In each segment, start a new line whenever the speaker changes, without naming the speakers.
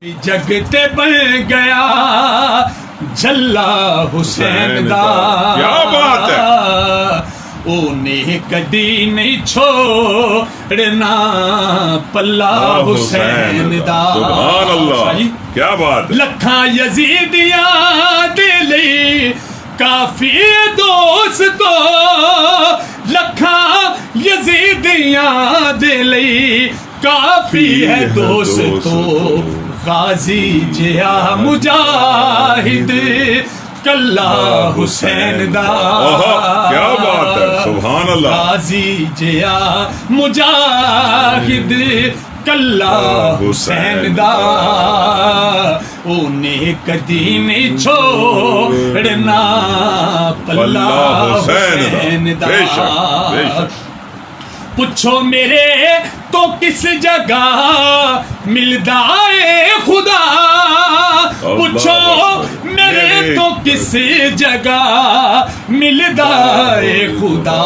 جگ تے بن گیا جلا حسین دا،
کیا بات ہے،
انہیں کدی نہیں چھوڑنا پلہ حسین دا۔
سبحان اللہ، کیا بات ہے۔
لکھاں یزیدیاں دے لئی کافی دوستو، لکھاں یزیدیاں دے لئی کافی ہے دوستو، غازی جیا مجاہد کلہ حسین دا۔
کیا بات ہے، سبحان اللہ۔
غازی جیا مجاہد کلہ حسین دا، انہیں کدی نہیں چھوڑنا پلہ حسین دا۔
بے شک، بے شک۔
پوچھو میرے تو کس جگہ ملدا اے خدا، پوچھو میرے تو کس جگہ ملدا اے خدا،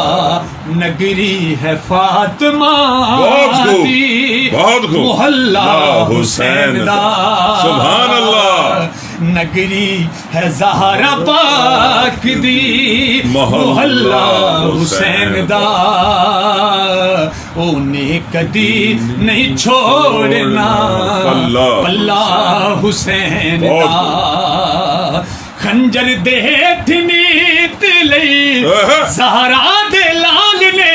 نگری ہے فاطمہ دی محلہ حسین دا۔
سبحان اللہ،
نگری ہے زہرا پاک دی محلہ حسین دا، انہیں کدی نہیں چھوڑنا پلہ حسین دا۔ خنجر دے ہیٹھ نیت لئی زہرا دے لال نے،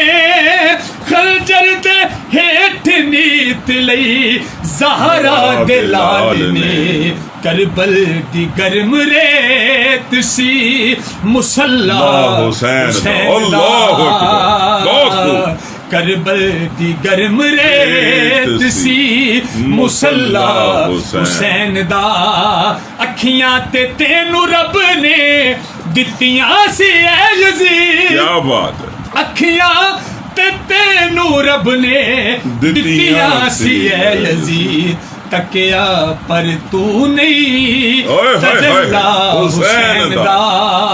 خنجر دے ہیٹھ نیت لئی زہرا دے لال نے، کربل دی گرم ریت سی مسلح حسین دا، کربل دی گرم ریت سی مسلح حسین دا۔ اکھیاں تے تینوں رب نے دتیاں سی اے یزید،
کیا بات ہے۔
اکھیاں تے تینوں رب نے دتیاں سی اے یزید، تکیا پر تو نہیں تجلا حسین دا۔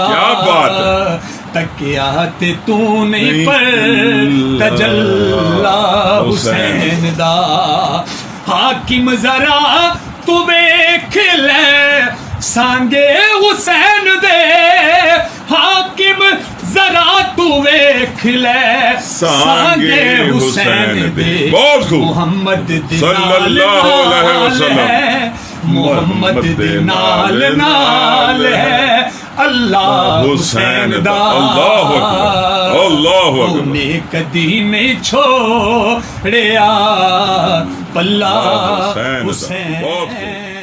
کیا بات ہے،
تکیا تے تو نہیں پر تجلا حسین دا۔ حاکم ذرا تو ویکھ لے سانگے حسین دے، حاکم ذرا تو ویکھ لے سانگے حسین دے۔ محمد
صلی اللہ علیہ وسلم،
محمد دے نال نال ہے اللہ حسین دا۔
اللہ اکبر، اللہ اکبر۔
انہیں کدی نہیں چھوڑیا پلہ حسین۔